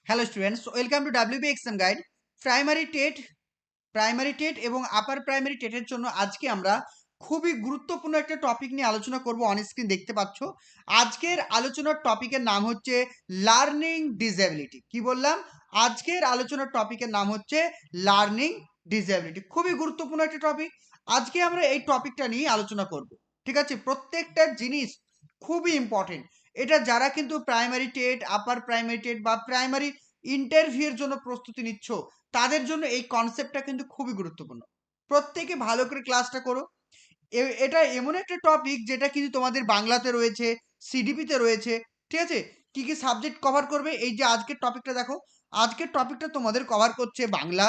Hello students, welcome to WB exam guide. Primary TET এবং upper primary টেটের জন্য আজকে আমরা খুবই গুরুত্বপূর্ণ একটা টপিক নিয়ে আলোচনা করব। অন স্ক্রিন দেখতে পাচ্ছ। আজকের আলোচনার টপিকের নাম হচ্ছে লার্নিং ডিসএবিলিটি। কি বললাম? আজকের আলোচনার টপিকের নাম হচ্ছে লার্নিং ডিসএবিলিটি। খুবই গুরুত্বপূর্ণ একটা টপিক। আজকে আমরা এই টপিকটা নিয়ে আলোচনা করব। ঠিক আছে, প্রত্যেকটা জিনিস খুবই ইম্পর্টেন্ট। এটা যারা কিন্তু primary TET, upper primary TET বা প্রাইমারি ইন্টারভিউয়ের জন্য প্রস্তুতি নিচ্ছ, তাদের জন্য এই কনসেপ্টটা কিন্তু খুবই গুরুত্বপূর্ণ। প্রত্যেকে ভালো করে ক্লাসটা করো। এটা এমন একটা টপিক যেটা কিন্তু তোমাদের বাংলাতে রয়েছে, সিডিপিতে রয়েছে। ঠিক আছে, কি কি সাবজেক্ট কভার করবে? এই যে আজকের টপিকটা দেখো, আজকের টপিকটা তোমাদের কভার করছে বাংলা,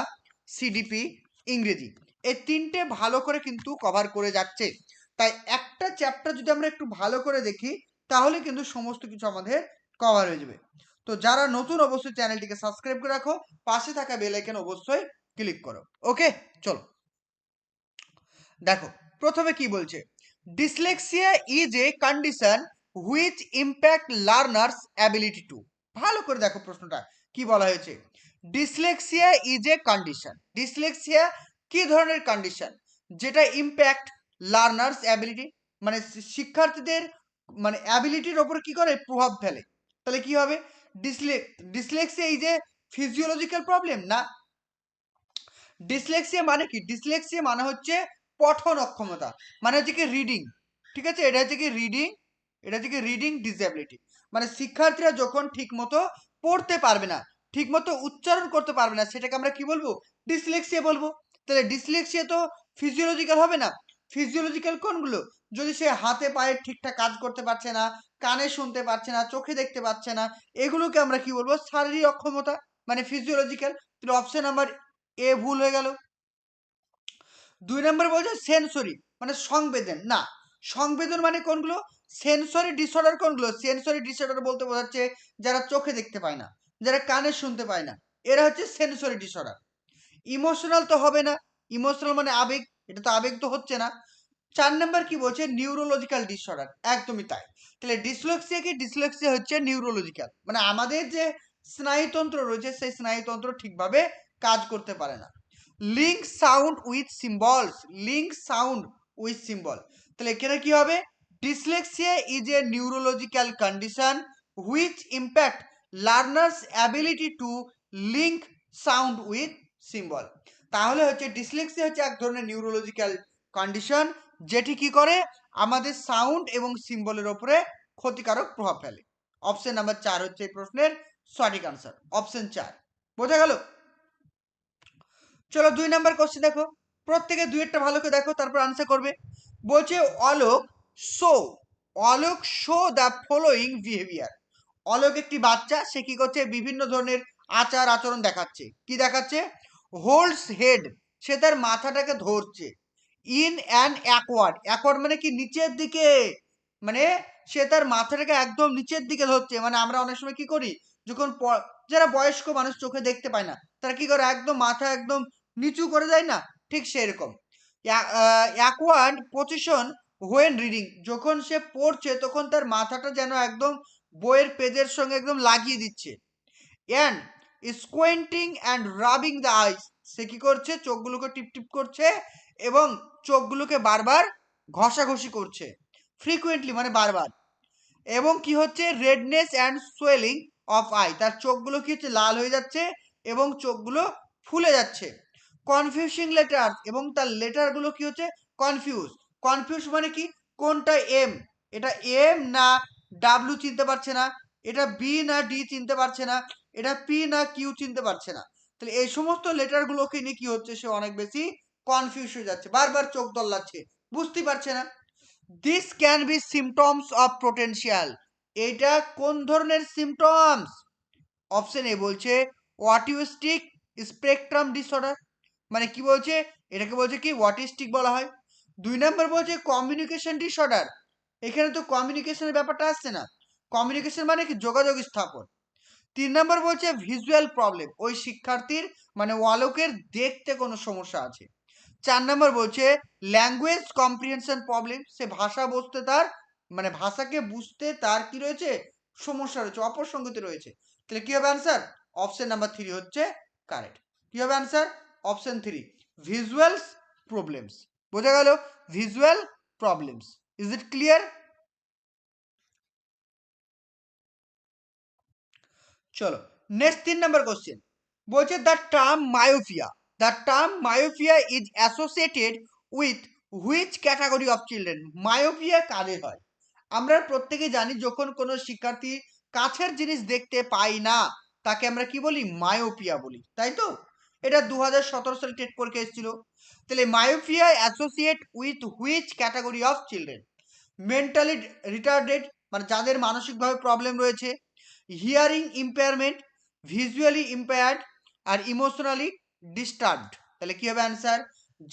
সিডিপি, ইংরেজি। এই তিনটে ভালো করে কিন্তু কভার করে যাচ্ছে। তাই একটা চ্যাপ্টার যদি আমরা একটু ভালো করে দেখি, তাহলে কিন্তু সমস্ত কিছু আমাদের কভার হয়ে যাবে। তো যারা নতুন, অবশ্যই চ্যানেলটিকে সাবস্ক্রাইব করে রাখো, পাশে থাকা বেল আইকন অবশ্যই ক্লিক করো। ওকে, চলো দেখো প্রথমে কি বলছে। Dyslexia is a condition which impact learners ability to. ভালো করে দেখো প্রশ্নটা কি বলা হয়েছে। Dyslexia is a condition. Dyslexia কি ধরনের কন্ডিশন যেটা ইম্প্যাক্ট লার্নার্স অ্যাবিলিটি, মানে শিক্ষার্থীদের মানে অ্যাবিলিটির ওপর কি করে প্রভাব ফেলে। তাহলে কি হবে? Dyslexia is a physiological problem না। ডিসলেক্সিয়া মানে কি? ডিসলেক্সিয়া মানে হচ্ছে পঠন অক্ষমতা, মানে হচ্ছে কি রিডিং। ঠিক আছে, এটা হচ্ছে কি রিডিং, এটা হচ্ছে কি রিডিং ডিসএবিলিটি। মানে শিক্ষার্থীরা যখন ঠিক মতো পড়তে পারবে না, ঠিক মতো উচ্চারণ করতে পারবে না, সেটাকে আমরা কি বলবো? ডিসলেক্সিয়া বলবো। তাহলে ডিসলেক্সিয়া তো ফিজিওলজিক্যাল হবে না। ফিজিওলজিক্যাল কোনগুলো? যদি সে হাতে পায়ে ঠিকঠাক কাজ করতে পারছে না, কানে শুনতে পারছে না, চোখে দেখতে পাচ্ছে না, এগুলোকে আমরা কি বলবো? শারীরিক অক্ষমতা, মানে ফিজিওলজিক্যাল। তাহলে অপশন নাম্বার এ ভুল হয়ে গেল। 2 নম্বর বলছে সেন্সরি, মানে সংবেদন না। সংবেদন মানে কোনগুলো? সেন্সরি ডিসঅর্ডার কোনগুলো? সেন্সরি ডিসঅর্ডার বলতে বোঝাচ্ছে যারা চোখে দেখতে পায় না, যারা কানে শুনতে পায় না, এরা হচ্ছে সেন্সরি ডিসঅর্ডার। ইমোশনাল তো হবে না। ইমোশনাল মানে আবেগ, এটা তো আবেগ তো হচ্ছে না। 4 নম্বর কি বলছে? Neurological disorder. একদমই তাই। তাহলে ডিসলেক্সিয়া কি? ডিসলেক্সিয়া হচ্ছে নিউরোলজিক্যাল, মানে আমাদের যে স্নায়ুতন্ত্র রয়েছে, সেই স্নায়ুতন্ত্র ঠিকভাবে কাজ করতে পারে না। Link sound with symbols, link sound with symbol. তাহলে এখানে কি হবে? Dyslexia is a neurological condition which impact learners ability to link sound with symbol. তাহলে হচ্ছে ডিসলেক্সিয়া হচ্ছে এক ধরনের নিউরোলজিক্যাল কন্ডিশন, যেটি কি করে? আমাদের সাউন্ড এবং সিম্বলের ওপরে ক্ষতিকারক প্রভাব ফেলে। অপশন নাম্বার 4 হচ্ছে এই প্রশ্নের সঠিক আনসার, অপশন 4। বোঝা গেল? চলো 2 নাম্বার কোশ্চেন দেখো। প্রত্যেকে দুইটা ভালো করে দেখো, তারপর আনসার করবে। বলছে Alok show, Alok show the following behaviour. Alok একটি বাচ্চা, সে কি করছে? বিভিন্ন ধরনের আচার আচরণ দেখাচ্ছে। কি দেখাচ্ছে? হোল্ডস হেড, সে তার মাথাটাকে ধরছে। ইন অ্যান অ্যাকওয়ার্ড, অ্যাকওয়ার্ড মানে কি? নিচের দিকে। মানে সে তার মাথাটাকে একদম নিচের দিকে ধরছে। মানে আমরা অনেক সময় কি করি, যখন যারা বয়স্ক মানুষ চোখে দেখতে পায় না, তারা কি করে? একদম মাথা একদম নিচু করে দেয় না? ঠিক সেরকম। অ্যাকওয়ার্ড পজিশন হোয়েন রিডিং, যখন সে পড়ছে তখন তার মাথাটা যেন একদম বইয়ের পেজের সঙ্গে একদম লাগিয়ে দিচ্ছে। অ্যান্ড স্কোয়েন্টিং অ্যান্ড রাবিং দ্য আইস, সে কি করছে? চোখগুলোকে টিপ টিপ করছে এবং চোখগুলোকে বারবার ঘষাঘষি করছে। ফ্রিকুয়েন্টলি মানে বারবার। এবং কি হচ্ছে? Redness and swelling of I, তার চোখগুলো কি হচ্ছে? লাল হয়ে যাচ্ছে এবং চোখগুলো ফুলে যাচ্ছে। কনফিউজিং লেটার, এবং তার লেটারগুলো কি হচ্ছে? কনফিউজ। কনফিউজ মানে কি? কোনটা এম, এটা এম না ডাব্লিউ চিনতে পারছে না, এটা বি না ডি চিনতে পারছে না, এটা পি না কিউ চিনতে পারছে না। তাহলে এই সমস্ত লেটারগুলোকে নিয়ে কি হচ্ছে? সে অনেক বেশি কনফিউজ হয়ে যাচ্ছে, বারবার চোখ দোলাচ্ছে, বুঝতে পারছে না। This can be symptoms of potential, এটা কোন ধরনের সিমটমস? অপশন এ বলছে অটিস্টিক স্পেকট্রাম ডিসঅর্ডার, মানে কি বলছে? এটাকে বলছে কি? অটিস্টিক বলা হয়। 2 নম্বর বলছে কমিউনিকেশন ডিসঅর্ডার, এখানে তো কমিউনিকেশনের ব্যাপারটা আসছে না। কমিউনিকেশন মানে কি? যোগাযোগ স্থাপন। 3 নম্বর বলছে ভিজুয়াল প্রবলেম, ওই শিক্ষার্থীর মানে অলোকের দেখতে কোনো সমস্যা আছে। 4 নম্বর বলছে ল্যাঙ্গুয়েজ কম্প্রিহেনশন প্রবলেম, সে ভাষা বুঝতে তার মানে ভাষাকে বুঝতে তার কি রয়েছে? সমস্যা রয়েছে, অপসঙ্গতি রয়েছে। তাহলে কি হবে অ্যান্সার? অপশন নাম্বার 3 হচ্ছে কারেক্ট। কি হবে অ্যান্সার? Option 3 visuals problems. বোঝা গেল? Visual problems. Is it clear? চলো নেক্সট 3 নাম্বার কোশ্চেন বলছে the term myopia is associated with which category of children? Myopia কাদের হয়? আমরা প্রত্যেকেই জানি যখন কোনো শিক্ষার্থী কাছের জিনিস দেখতে পাই না তাকে আমরা কি বলি? মায়োপিয়া বলি, তাই তো? এটা 2017 সালে টেট পরীক্ষা এসেছিল। তাহলে myopia associate with which category of children? Mentally retarded মানে যাদের মানসিকভাবে প্রবলেম রয়েছে, হিয়ারিং ইম্পেয়ারমেন্ট, ভিজুয়ালি ইম্পেয়ার্ড, আর ইমোশনালি ডিস্টার্বড। তাহলে কি হবে অ্যান্সার?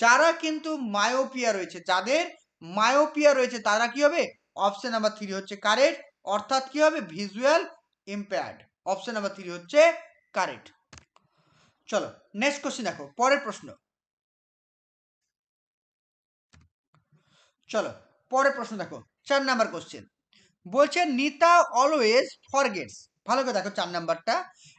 যারা কিন্তু মায়োপিয়া রয়েছে, যাদের মায়োপিয়া রয়েছে তারা কি হবে? অপশন নাম্বার 3 হচ্ছে কারেক্ট, অর্থাৎ কি হবে? Visual impaired. অপশন নাম্বার 3 হচ্ছে কারেক্ট। চলো নেক্সট কোশ্চেন দেখো, পরের প্রশ্ন। চলো পরের প্রশ্ন দেখো, 4 নাম্বার কোশ্চেন বলছে নিতা অলওয়েজ ফরগেটস। ভালো করে দেখো 4 নাম্বারটা।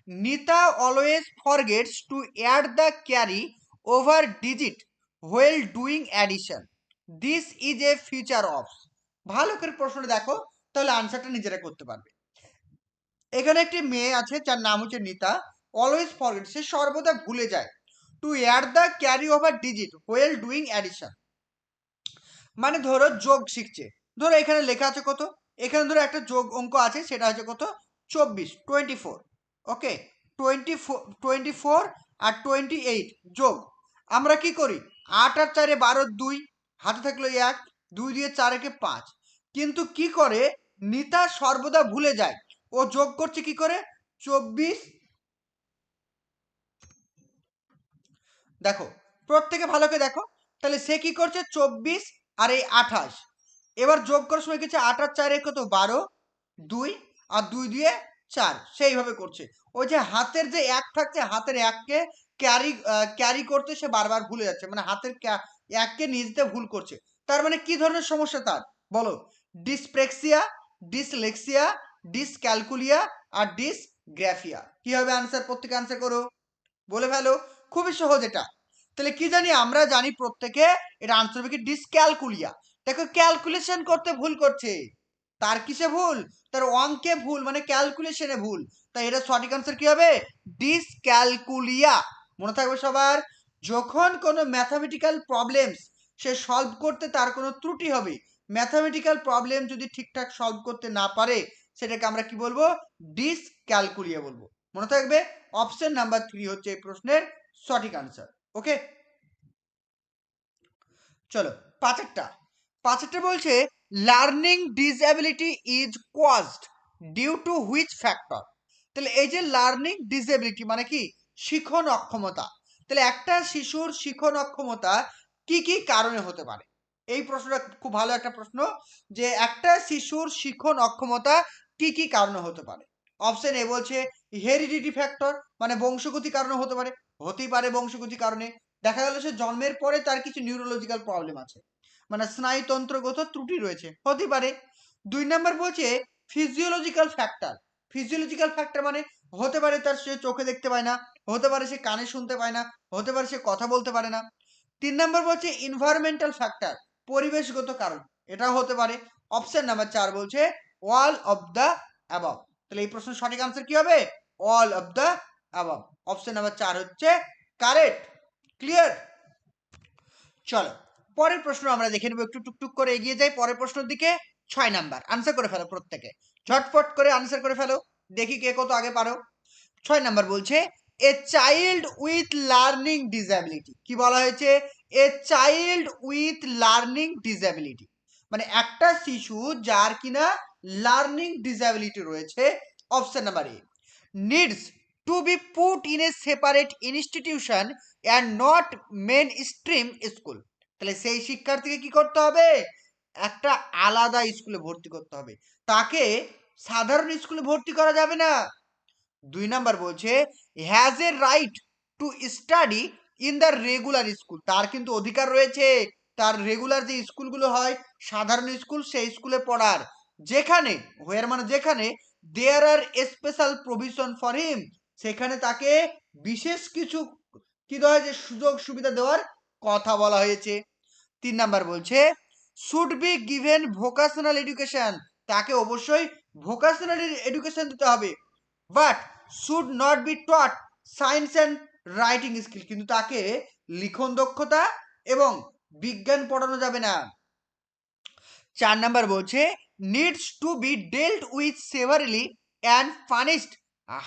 Nita always forgets to add the carry over digit while doing addition, this is a feature of. ভালো করে প্রশ্নটা দেখো, তাহলে আনসারটা নিজেরা করতে পারবে। এখানে একটি মেয়ে আছে যার নাম হচ্ছে নিতা, অলওয়েজ ফরগেট, সে সর্বদা ভুলে যায়, to add the carry over digit while doing addition, মানে ধরো যোগ শিখছে। ধরো এখানে লেখা আছে কত, এখানে ধরো একটা যোগ অঙ্ক আছে, সেটা হচ্ছে কত? 24। ওকে, 24 আর 28 যোগ। আমরা কি করি? 8 আর 4 12, 2 হাতে থাকলো 1, 2 দিয়ে 4 একে 5। কিন্তু কি করে নিতা সর্বদা ভুলে যায়, ও যোগ করছে কি করে? 24, দেখো প্রত্যেকে ভালো করে দেখো, তাহলে সে কি করছে? 24 আর এই 28, এবার যোগ করার সময় কিছু 8 আর 4 কত? 12, 2 আর 2 দিয়ে 4, সেইভাবে করছে। ওই যে হাতের যে এক থাকছে, হাতের এককে ক্যারি করতে সে বারবার ভুলে যাচ্ছে, মানে হাতের এককে নিজতে ভুল করছে। তার মানে কি ধরনের সমস্যা তার বলো? ডিসপ্রেক্সিয়া, ডিসলেক্সিয়া, ডিসক্যালকুলিয়া আর ডিসগ্রাফিয়া। কি হবে অ্যান্সার? প্রত্যেকে অ্যান্সার করো, বলে ফেলো। খুবই সহজ এটা। তাহলে কি জানি? আমরা জানি প্রত্যেকে এটা আনসার হবে কি? ডিসক্যালকুলিয়া। দেখো ক্যালকুলেশন করতে ভুল করছে। তার কিসে ভুল? তার অঙ্কে ভুল, মানে ক্যালকুলেশনে ভুল। তাই এটা সঠিক আনসার কি হবে? ডিসক্যালকুলিয়া। মনে থাকবে সবার, যখন কোনো ম্যাথামেটিক্যাল প্রবলেমস সে সলভ করতে তার কোনো ত্রুটি হবে, ম্যাথামেটিক্যাল প্রবলেম যদি ঠিকঠাক সলভ করতে না পারে, সেটাকে আমরা কি বলবো? ডিসক্যালকুলিয়া বলবো। মনে থাকবে, অপশন নাম্বার 3 হচ্ছে এই প্রশ্নের সঠিক আনসার। ওকে, চলো পাঁচেরটা বলছে learning disability is caused due to which factor? তাহলে এই যে লার্নিং ডিসএবিলিটি মানে কি? শিখন অক্ষমতা। তাহলে একটা শিশুর শিখন অক্ষমতা কি কি কারণে হতে পারে? এই প্রশ্নটা খুব ভালো একটা প্রশ্ন, যে একটা শিশুর শিখন অক্ষমতা কি কি কারণে হতে পারে। অপশন এ বলছে হেরিডিটি ফ্যাক্টর, মানে বংশগতি কারণে হতে পারে। হতেই পারে বংশগতি কারণে, দেখা গেল সে জন্মের পরে তার কিছু নিউরোলজিক্যাল প্রবলেম আছে, মানে স্নায়ুতন্ত্রগত ত্রুটি রয়েছে, হতে পারে। 2 নম্বর বলছে ফিজিওলজিক্যাল ফ্যাক্টর। ফিজিওলজিক্যাল ফ্যাক্টর মানে হতে পারে তার সে চোখে দেখতে পায় না, হতে পারে সে কানে শুনতে পায় না, হতে পারে সে কথা বলতে পারে না। 3 নম্বর বলছে এনভায়রনমেন্টাল ফ্যাক্টর, পরিবেশগত কারণ, এটাও হতে পারে। অপশন নাম্বার 4 বলছে অল অফ দ্য অ্যাবভ। তাহলে এই প্রশ্নের সঠিক আনসার কি হবে? All of the above. Option number 4 হচ্ছে কারেক্ট। ক্লিয়ার? চলো পরের প্রশ্ন আমরা দেখে নেব, একটু টুকটুক করে এগিয়ে যাই পরের প্রশ্নের দিকে। 6 নাম্বার, আনসার করে ফেলো প্রত্যেকে, ঝটপট করে আনসার করে ফেলো, দেখি কে কত আগে পারো। 6 নাম্বার বলছে a child with learning disability. কি বলা হয়েছে? A child with learning disability, মানে একটা শিশু যার কিনা লার্নিং ডিসএবিলিটি রয়েছে। Option number A needs to be put in a separate institution and not mainstream school. তাহলে সেই শিক্ষার্থীকে কি করতে হবে? একটা আলাদা স্কুলে ভর্তি করতে হবে, তাকে সাধারণ স্কুলে ভর্তি করা যাবে না। 2 নাম্বার বলছে has a right to study in the regular school, তার কিন্তু অধিকার রয়েছে তার রেগুলার যে স্কুলগুলো হয় সাধারণ স্কুল, সেই স্কুলে পড়ার, যেখানে হোয়ার মানে যেখানে দেয়ার আর স্পেশাল প্রভিশন ফর হিম, সেখানে তাকে বিশেষ কিছু কি দেওয়া হয়েছে, সুযোগ সুবিধা দেওয়ার কথা বলা হয়েছে। 3 নাম্বার বলছে should be given vocational education, তাকে অবশ্যই ভোকেশনাল এডুকেশন দিতে হবে, but should not be taught science and writing skill, কিন্তু তাকে লিখন দক্ষতা এবং বিজ্ঞান পড়ানো যাবে না। 4 নাম্বার বলছে needs to be dealt with severely and punished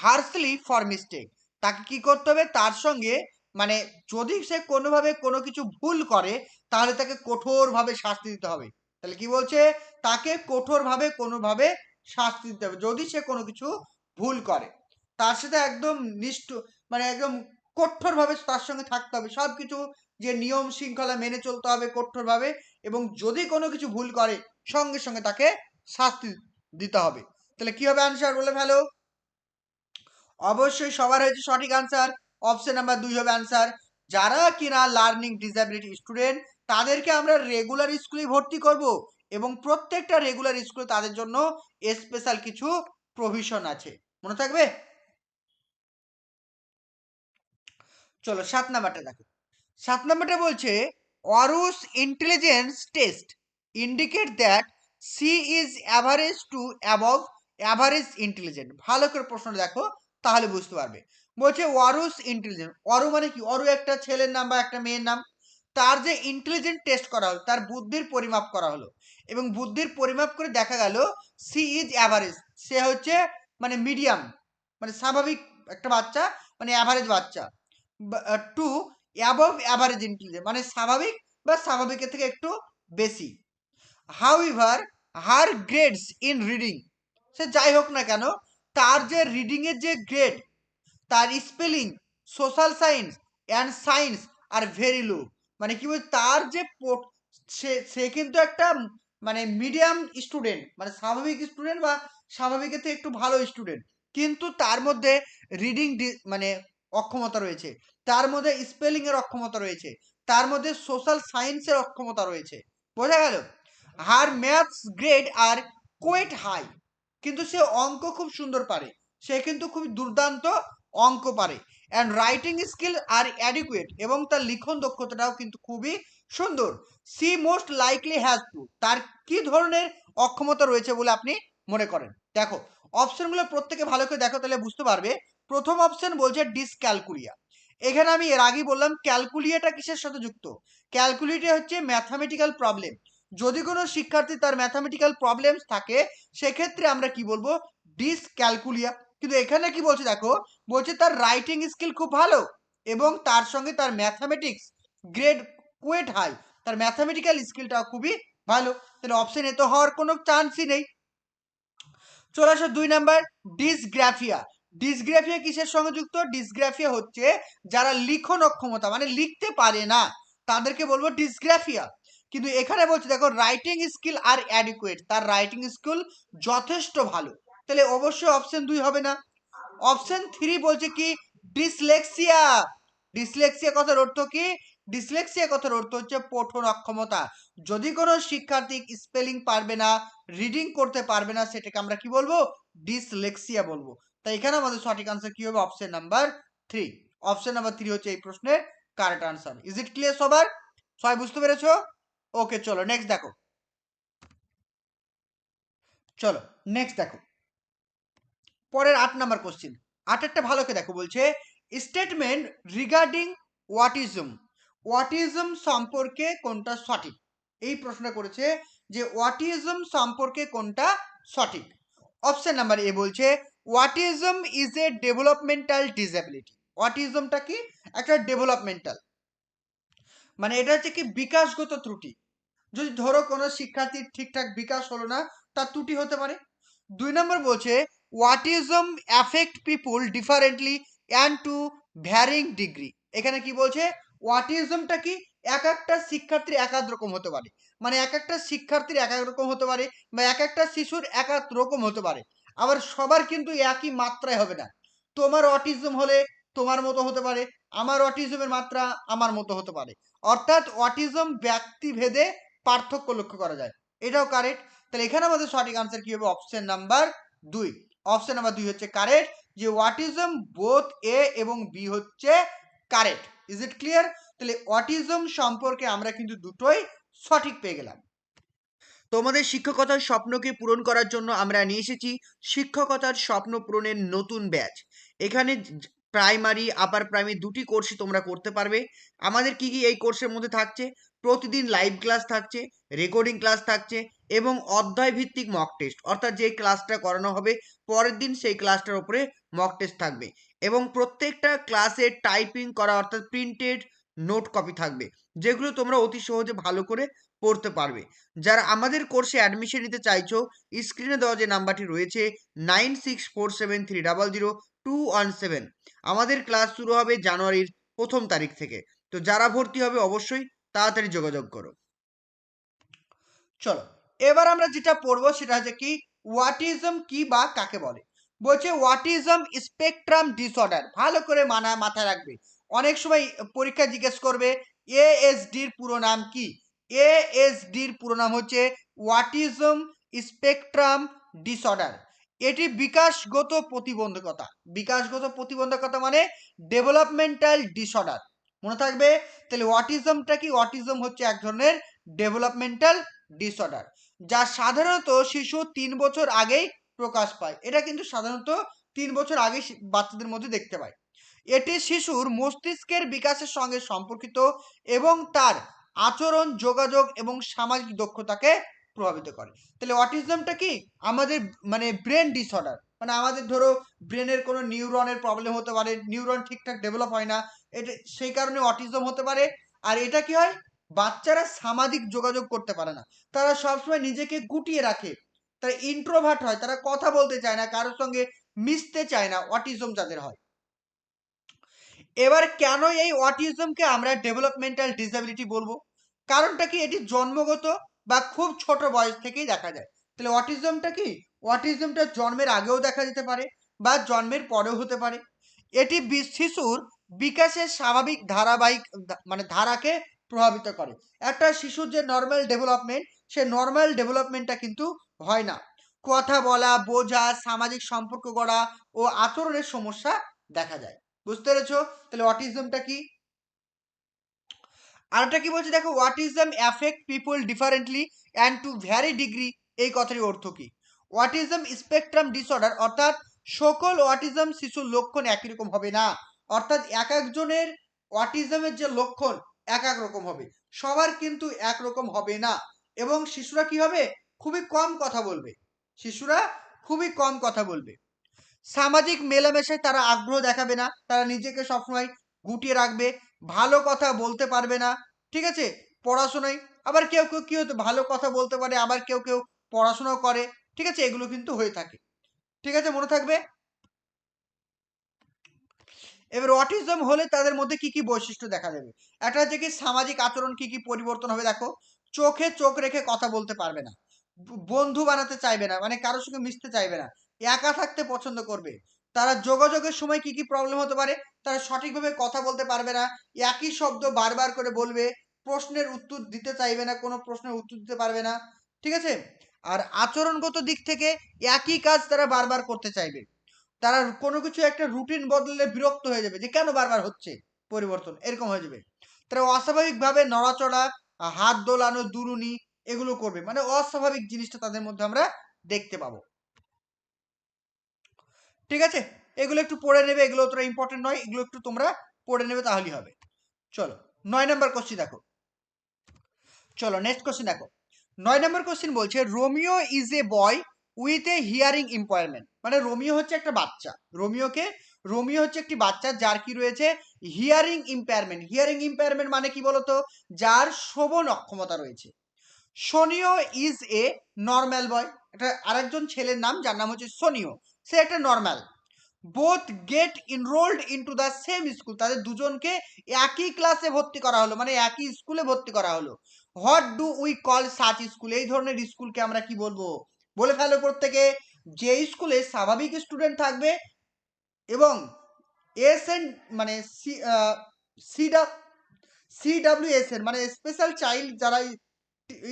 harshly for mistake, তাকে কি করতে হবে, তার সঙ্গে মানে যদি সে কোনোভাবে কোনো কিছু ভুল করে তাহলে তাকে কঠোরভাবে শাস্তি দিতে হবে। তাহলে কি বলছে, তাকে কঠোরভাবে কোনোভাবে শাস্তি দিতে হবে যদি সে কোনো কিছু ভুল করে, তার সাথে একদম মানে একদম কঠোরভাবে তার সঙ্গে থাকতে হবে, সব কিছু যে নিয়ম শৃঙ্খলা মেনে চলতে হবে কঠোরভাবে, এবং যদি কোনো কিছু ভুল করে সঙ্গে সঙ্গে তাকে শাস্তি দিতে হবে। তাহলে কি হবে আনসার বলে ফেলো। অবশ্যই সবার হয়েছে সঠিক আনসার, অপশন নাম্বার 2 হবে আনসার। যারা কিনা লার্নিং ডিসএবিলিটি স্টুডেন্ট তাদেরকে আমরা রেগুলার স্কুলে ভর্তি করব, এবং প্রত্যেকটা রেগুলার স্কুলে তাদের জন্য স্পেশাল কিছু প্রভিশন আছে, মনে থাকবে। চলো 7 নাম্বারটা দেখো। 7 নাম্বারটা বলছে Aru's intelligence test indicate that she is average to above average intelligent. ভালো করে প্রশ্ন দেখো তাহলে বুঝতে পারবে। বলছে অরুস ইন্টেলিজেন্ট, অরু মানে কি, অরু একটা ছেলের নাম বা একটা মেয়ের নাম। তার যে ইন্টেলিজেন্ট টেস্ট করা হলো, তার বুদ্ধির পরিমাপ করা হলো, এবং বুদ্ধির পরিমাপ করে দেখা গেল সি ইজ অ্যাভারেজ, সে হচ্ছে মানে মিডিয়াম, মানে স্বাভাবিক একটা বাচ্চা, মানে অ্যাভারেজ বাচ্চা, টু অ্যাবভ অ্যাভারেজ ইন্টেলিজেন্স মানে স্বাভাবিক বা স্বাভাবিকের থেকে একটু বেশি। However her grades in reading, সে যাই হোক না কেন তার যে রিডিংয়ের যে গ্রেড, তার spelling, social science and science are very low, মানে কি বলছে তার যে সে সে কিন্তু একটা মানে মিডিয়াম স্টুডেন্ট, মানে স্বাভাবিক স্টুডেন্ট বা স্বাভাবিকের থেকে একটু ভালো স্টুডেন্ট, কিন্তু তার মধ্যে রিডিং মানে অক্ষমতা রয়েছে, তার মধ্যে স্পেলিং এর অক্ষমতা রয়েছে, তার মধ্যে সোশ্যাল সায়েন্সের অক্ষমতা রয়েছে, বোঝা গেল। হার ম্যাথস গ্রেড আর কোয়েট হাই, কিন্তু সে অঙ্ক খুব সুন্দর পারে, সে কিন্তু খুব দুর্দান্ত অঙ্ক পারে, and writing skill are adequate, এবং তার লিখন দক্ষতাটাও কিন্তু খুবই সুন্দর। She most likely has to, তার কি ধরনের অক্ষমতা রয়েছে বলে আপনি মনে করেন। দেখো অপশনগুলো প্রত্যেকে ভালো করে দেখো তাহলে বুঝতে পারবে। প্রথম অপশন বলছে ডিসক্যালকুলিয়া, এখানে আমি এর আগেই বললাম ক্যালকুলিয়াটা কিসের সাথে যুক্ত, ক্যালকুলিটা হচ্ছে ম্যাথামেটিক্যাল প্রবলেম, যদি কোনো শিক্ষার্থী তার ম্যাথামেটিক্যাল প্রবলেমস থাকে সেক্ষেত্রে আমরা কি বলবো, ডিসক্যালকুলিয়া। কিন্তু এখানে কি বলছে দেখো, বলছে তার রাইটিং স্কিল খুব ভালো এবং তার সঙ্গে তার ম্যাথামেটিক্স গ্রেড কোয়েট হাই, তার ম্যাথামেটিক্যাল স্কিলটাও খুবই ভালো, তাহলে অপশন এ তো হওয়ার কোনো চান্সই নেই। চলে আসো 2 নাম্বার ডিসগ্রাফিয়া। ডিসগ্রাফিয়া কিসের সঙ্গে যুক্ত, ডিসগ্রাফিয়া হচ্ছে যারা লিখন অক্ষমতা মানে লিখতে পারে না তাদেরকে বলবো ডিসগ্রাফিয়া। কিন্তু এখানে বলছে দেখো রাইটিং স্কিল আর অ্যাডিকুয়েট, তার রাইটিং স্কিল যথেষ্ট ভালো, তাহলে অবশ্যই অপশন 2 হবে না। অপশন 3 বলছে কি ডিসলেক্সিয়া। ডিসলেক্সিয়া কথার অর্থ কি, ডিসলেক্সিয়া কথার অর্থ হচ্ছে পঠন অক্ষমতা, যদি কোনো শিক্ষার্থী স্পেলিং পারবে না, রিডিং করতে পারবে না, সেটাকে আমরা কি বলবো, ডিসলেক্সিয়া বলবো। তাই এখানে আমাদের সঠিক আনসার কি হবে, অপশন নাম্বার 3। অপশন নাম্বার 3 হচ্ছে এই প্রশ্নের correct answer. Is it clear সবার, সবাই বুঝতে পেরেছো? ওকে চলো নেক্সট দেখো। চলো নেক্সট দেখো পরের 8 নাম্বার কোশ্চেন। 8 ভালো করে দেখো, বলছে স্টেটমেন্ট রিগার্ডিং ওয়াটিজম, ওয়াটিজম সম্পর্কে কোনটা সঠিক, এই প্রশ্ন করেছে যে ওয়াটিজম সম্পর্কে কোনটা সঠিক। অপশন নাম্বার এ বলছে ওয়াটিজম ইজ এ ডেভেলপমেন্টাল ডিসএবিলিটি, ওয়াটিজমটা কি, একটা ডেভেলপমেন্টাল মানে এটা হচ্ছে কি বিকাশগত ত্রুটি, যদি ধরো কোনো শিক্ষার্থীর ঠিকঠাক বিকাশ হলো না তার ত্রুটি হতে পারে। 2 নম্বর বলছে autism affect people differently and to varying degree, এখানে কি বলছে ওয়াটিজমটা কি এক একটা শিক্ষার্থীর এক এক রকম হতে পারে, মানে এক একটা শিক্ষার্থীর এক এক রকম হতে পারে বা এক একটা শিশুর এক এক রকম হতে পারে, আবার সবার কিন্তু একই মাত্রায় হবে না। তোমার অটিজম হলে তোমার মতো হতে পারে, আমার অটিজমের মাত্রা আমার মতো হতে পারে, অর্থাৎ অটিজম ব্যক্তিভেদে পার্থক্য লক্ষ্য করা যায়, এটাও কারেক্ট। তাহলে এখানে আমাদের সঠিক আনসার কি হবে, অপশন নাম্বার 2। অপশন নাম্বার 2 হচ্ছে কারেক্ট, যে অটিজম বোথ এ এবং বি হচ্ছে কারেক্ট। Is it clear? তাহলে অটিজম সম্পর্কে আমরা কিন্তু দুটোই সঠিক পেয়ে গেলাম। তোমাদের শিক্ষকতার স্বপ্নকে পূরণ করার জন্য আমরা নিয়ে এসেছি শিক্ষকতার স্বপ্ন পূরণের নতুন ব্যাচ। এখানে প্রাইমারি আপার প্রাইমারি দুটি কোর্সই তোমরা করতে পারবে। আমাদের কি কি এই কোর্সের মধ্যে থাকছে? প্রতিদিন লাইভ ক্লাস থাকছে, রেকর্ডিং ক্লাস থাকছে এবং অধ্যায় ভিত্তিক মক টেস্ট, অর্থাৎ যে ক্লাসটা করানো হবে পরের দিন সেই ক্লাসটার উপরে মক টেস্ট থাকবে এবং প্রত্যেকটা ক্লাসে টাইপিং করা অর্থাৎ প্রিন্টেড নোট কপি থাকবে, যেগুলো তোমরা অতি সহজে ভালো করে পড়তে পারবে। যারা আমাদের কোর্সে অ্যাডমিশন নিতে চাইছো, স্ক্রিনে দেওয়া যে নাম্বারটি রয়েছে 9647300217, আমাদের ক্লাস শুরু হবে জানুয়ারির 1 তারিখ থেকে। তো যারা ভর্তি হবে অবশ্যই তাড়াতাড়ি যোগাযোগ করো। চলো এবার আমরা যেটা পড়বো সেটা হচ্ছে কি ওয়াটিজম কি বা কাকে বলে। বলছে ওয়াটিজম স্পেকট্রাম ডিসঅর্ডার। ভালো করে মাথায় রাখবে, অনেক সময় পরীক্ষা জিজ্ঞেস করবে এএসডির পুরো নাম কি। এএসডির পুরো নাম হচ্ছে ওয়াটিজম স্পেকট্রাম ডিসঅর্ডার। এটি বিকাশগত প্রতিবন্ধকতা। বিকাশগত প্রতিবন্ধকতা মানে ডেভেলপমেন্টাল ডিসঅর্ডার, মনে থাকবে। তাহলে অটিজমটা কি? অটিজম হচ্ছে এক ধরনের ডেভেলপমেন্টাল ডিসঅর্ডার, যা সাধারণত শিশু 3 বছর আগেই প্রকাশ পায়। এটা কিন্তু সাধারণত 3 বছর আগে বাচ্চাদের মধ্যে দেখতে পায়। এটি শিশুর মস্তিষ্কের বিকাশের সঙ্গে সম্পর্কিত এবং তার আচরণ, যোগাযোগ এবং সামাজিক দক্ষতাকে প্রভাবিত করে। তাহলে অটিজমটা কি? আমাদের মানে ব্রেন ডিসঅর্ডার, মানে আমাদের ধরো ব্রেনের কোনো নিউরনের প্রবলেম হতে পারে, নিউরন ঠিকঠাক ডেভেলপ হয় না, এটা সেই কারণে অটিজম হতে পারে। আর এটা কি হয়? বাচ্চারা সামাজিক যোগাযোগ করতে পারে না, তারা সবসময় নিজেকে গুটিয়ে রাখে, তারা ইন্ট্রোভার্ট হয়, তারা কথা বলতে চায় না, কারোর সঙ্গে মিশতে চায় না, অটিজম যাদের হয়। এবার কেন এই অটিজমকে আমরা ডেভেলপমেন্টাল ডিসএবিলিটি বলবো? কারণটা কি? এটি জন্মগত বা খুব ছোট বয়স থেকেই দেখা যায়। তাহলে অটিজমটা কি? অটিজমটা জন্মের আগেও দেখা যেতে পারে বা জন্মের পরেও হতে পারে। এটি শিশুর বিকাশের স্বাভাবিক মানে ধারাকে প্রভাবিত করে। একটা শিশুর যে নর্মাল ডেভেলপমেন্ট, সে নর্মাল ডেভেলপমেন্টটা কিন্তু হয় না। কথা বলা, বোঝা, সামাজিক সম্পর্ক গড়া ও আচরণের সমস্যা দেখা যায়। বুঝতে পেরেছো? তাহলে অটিজমটা কি? আরেকটা কি বলছে দেখো, autism affect people differently and to vary degree. এই কথাটির অর্থ কি? অটিজম স্পেকট্রাম ডিসঅর্ডার অর্থাৎ সকল অটিজম শিশুর লক্ষণ একই রকম হবে না, অর্থাৎ এক একজনের অটিজমের যে লক্ষণ এক এক রকম হবে, সবার কিন্তু একরকম হবে না। এবং শিশুরা কি হবে? খুবই কম কথা বলবে। শিশুরা খুবই কম কথা বলবে। সামাজিক মেলামেশায় তারা আগ্রহ দেখাবে না, তারা নিজেকে সবসময় গুটিয়ে রাখবে, ভালো কথা বলতে পারবে না। ঠিক আছে? পড়াশোনায় আবার কেউ কেউ কি হতো, ভালো কথা বলতে পারে, আবার কেউ কেউ পড়াশোনাও করে। ঠিক আছে? এগুলো কিন্তু হয়ে থাকে। ঠিক আছে, মনে থাকবে। এবার অটিজম হলে তাদের মধ্যে কি কি বৈশিষ্ট্য দেখা যাবে? একটা হচ্ছে কি সামাজিক আচরণ কি কি পরিবর্তন হবে দেখো। চোখে চোখ রেখে কথা বলতে পারবে না, বন্ধু বানাতে চাইবে না, মানে কারোর সঙ্গে মিশতে চাইবে না, একা থাকতে পছন্দ করবে। তারা যোগাযোগের সময় কি কি প্রবলেম হতে পারে? তারা সঠিকভাবে কথা বলতে পারবে না, একই শব্দ বারবার করে বলবে, প্রশ্নের উত্তর দিতে চাইবে না, কোনো প্রশ্নের উত্তর দিতে পারবে না। ঠিক আছে? আর আচরণগত দিক থেকে একই কাজ তারা বারবার করতে চাইবে, তারা কোনো কিছু একটা রুটিন বদলে বিরক্ত হয়ে যাবে যে কেন বারবার হচ্ছে পরিবর্তন, এরকম হয়ে যাবে। তারা অস্বাভাবিকভাবে নড়াচড়া, হাত দোলানো, দুরুনি এগুলো করবে, মানে অস্বাভাবিক জিনিসটা তাদের মধ্যে আমরা দেখতে পাবো। ঠিক আছে? এগুলো একটু পড়ে নেবে, এগুলো অতটা ইম্পর্টেন্ট নয়, এগুলো একটু তোমরা পড়ে নেবে তাহলেই হবে। চলো 9 নম্বর কোশ্চেন দেখো। চলো নেক্সট কোশ্চেন দেখো। 9 নম্বর কোশ্চেন বলছে Romeo is a boy with a hearing impairment. মানে রোমিও হচ্ছে একটা বাচ্চা, রোমিও হচ্ছে একটি বাচ্চা যার কি রয়েছে? হিয়ারিং ইম্পয়ারমেন্ট। হিয়ারিং ইম্পয়ারমেন্ট মানে কি বলতো? যার শ্রবণ অক্ষমতা রয়েছে। সোনিও ইজ এ নর্মাল বয়। এটা আরেকজন ছেলের নাম যার নাম হচ্ছে সোনিও, সে একটা normal. Both get enrolled into the same school. তাদের দুজনকে একই ক্লাসে ভর্তি করা হলো, মানে একই স্কুলে ভর্তি করা হলো। What do we call such school? এই ধরনের স্কুলকে আমরা কি বলবো? বলে ফেলো প্রত্যেকে। যে স্কুলে স্বাভাবিক স্টুডেন্ট থাকবে এবং এস এন মানে সিডাব্লিউএস এর মানে স্পেশাল চাইল্ড যারা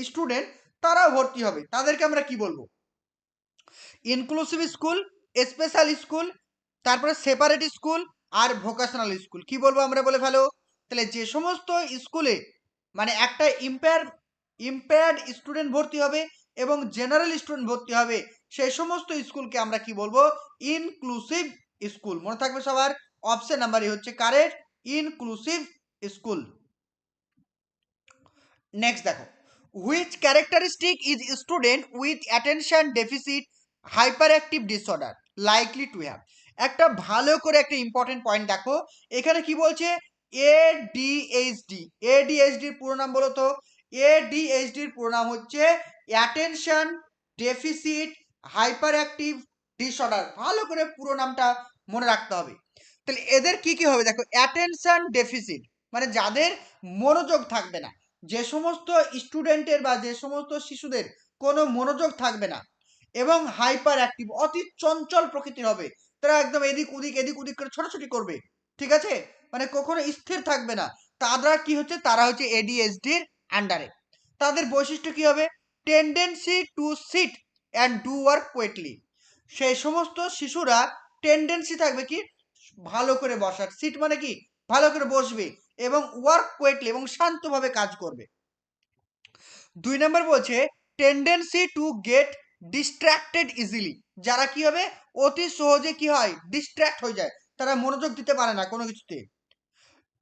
স্টুডেন্ট তারাও ভর্তি হবে, তাদেরকে আমরা কি বলবো? ইনক্লুসিভ স্কুল স্পেশাল স্কুল, তারপরে সেপারেট স্কুল আর ভোকেশনাল স্কুল। কি বলবো আমরা, বলে ফেলো। তাহলে যে সমস্ত স্কুলে মানে একটা ইম্পেয়ার্ড স্টুডেন্ট ভর্তি হবে এবং জেনারেল স্টুডেন্ট ভর্তি হবে, সেই সমস্ত স্কুলকে আমরা কি বলবো, ইনক্লুসিভ স্কুল। মনে থাকবে সবার, অপশন নাম্বার হচ্ছে কারেক্ট, ইনক্লুসিভ স্কুল। নেক্সট দেখো, which characteristic is student with attention deficit hyper active disorder likely to have. একটা ভালো করে একটা ইম্পর্টেন্ট পয়েন্ট দেখো, এখানে কি বলছে, এডিএইচডি। এডিএইচডির পুরো নাম বলো তো। এডিএইচডির পুরো নাম হচ্ছে attention deficit hyper active disorder. ভালো করে পুরো নামটা মনে রাখতে হবে। তাহলে এদের কি কি হবে দেখো, অ্যাটেনশন ডেফিসিট মানে যাদের মনোযোগ থাকবে না, যে সমস্ত স্টুডেন্টের বা যে সমস্ত শিশুদের কোনো মনোযোগ থাকবে না, এবং হাইপার অ্যাক্টিভ অতি চঞ্চল প্রকৃতির হবে, তারা একদম এদিক ওদিক করে ছোটাছুটি করবে, ঠিক আছে, মানে কখনো স্থির থাকবে না, তারা কি হচ্ছে, তারা হচ্ছে এডিএইচডির আন্ডারে। তাদের বৈশিষ্ট্য কি হবে, tendency to sit and do work quickly. সেই সমস্ত শিশুরা টেন্ডেন্সি থাকবে কি, ভালো করে বসার, সিট মানে কি ভালো করে বসবে, এবং ওয়ার্ক কুইকলি এবং শান্তভাবে কাজ করবে। 2 নম্বর বলছে tendency to get distracted easily. যারা কি হবে, অতি সহজে কি হয়, ডিস্ট্র্যাক্ট হয়ে যায়, তারা মনোযোগ দিতে পারে না কোনো কিছুতে।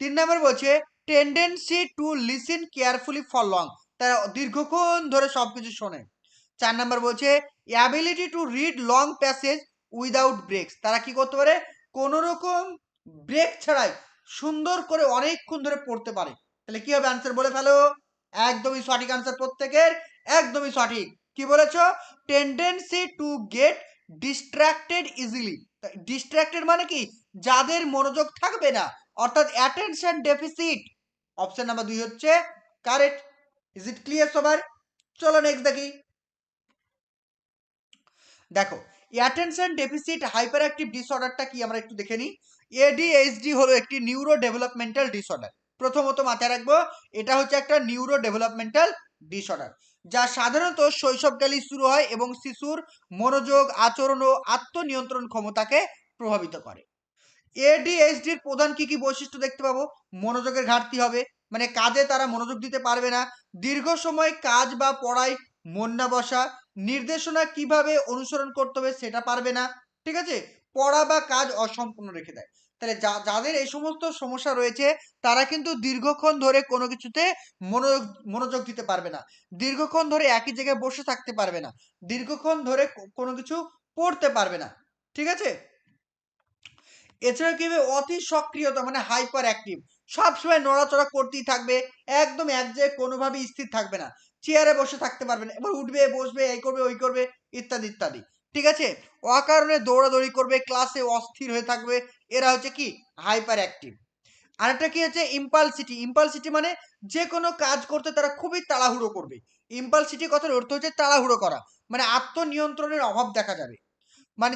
3 নম্বর বলছে tendency to listen carefully for long. তারা দীর্ঘক্ষণ ধরে সবকিছু শোনে। 4 নম্বর বলছে ability to read long passage without ব্রেকস। তারা কি করতে পারে, কোনো রকম ব্রেক ছাড়াই সুন্দর করে অনেকক্ষণ ধরে পড়তে পারে। তাহলে কি হবে, আনসার বলে ফেলো। একদমই সঠিক আনসার প্রত্যেকের, একদমই সঠিক। কি বলেছো, tendency to get distracted easily. Distracted মানে কি, যাদের মনোযোগ থাকবে না, অর্থাৎ অ্যাটেনশন ডেফিসিট। অপশন নাম্বার 2 হচ্ছে কারেক্ট। ইজ ইট ক্লিয়ার সবার? চলো নেক্সট দেখি। দেখো, অ্যাটেনশন ডেফিসিট হাইপার অ্যাক্টিভ ডিসঅর্ডারটা কি আমরা একটু দেখে নিই। এডিএইচডি হলো একটি নিউরো ডেভেলপমেন্টাল ডিসঅর্ডার। প্রথমত মাথায় রাখবো, এটা হচ্ছে একটা নিউরো ডেভেলপমেন্টাল ডিসঅর্ডার, যা সাধারণত শৈশবকালেই শুরু হয় এবং শিশুর মনোযোগ, আচরণ ও আত্মনিয়ন্ত্রণ ক্ষমতাকে প্রভাবিত করে। এডিএইচডির প্রধান কি কি বৈশিষ্ট্য দেখতে পাবো, মনোযোগের ঘাটতি হবে, মানে কাজে তারা মনোযোগ দিতে পারবে না, দীর্ঘ সময় কাজ বা পড়ায় মন না বসা, নির্দেশনা কিভাবে অনুসরণ করতে হবে সেটা পারবে না, ঠিক আছে, পড়া বা কাজ অসম্পূর্ণ রেখে দেয়। তাহলে যাদের এই সমস্ত সমস্যা রয়েছে, তারা কিন্তু দীর্ঘক্ষণ ধরে কোনো কিছুতে মনোযোগ মনোযোগ দিতে পারবে না, দীর্ঘক্ষণ ধরে একই জায়গায় বসে থাকতে পারবে না, দীর্ঘক্ষণ ধরে কোনো কিছু পড়তে পারবে না, ঠিক আছে। এছাড়া কি হবে, অতি সক্রিয়তা মানে হাইপার অ্যাক্টিভ, সবসময় নড়াচড়া করতেই থাকবে, একদম এক জায়গায় কোনোভাবেই স্থির থাকবে না, চেয়ারে বসে থাকতে পারবে না, এবার উঠবে বসবে, এই করবে ওই করবে, ইত্যাদি ইত্যাদি, ঠিক আছে। অকারণে দৌড়াদৌড়ি করবে, ক্লাসে অস্থির হয়ে থাকবে, এরা হচ্ছে কি হাইপার অ্যাক্টিভ। আরেকটা কি হচ্ছে ইম্পালসিটি। ইম্পালসিটি মানে যে কোনো কাজ করতে তারা খুবই তাড়াহুড়ো করবে। ইম্পালসিটি কথার অর্থ হচ্ছে তাড়াহুড়ো করা, মানে আত্মনিয়ন্ত্রণের অভাব দেখা যাবে। মানে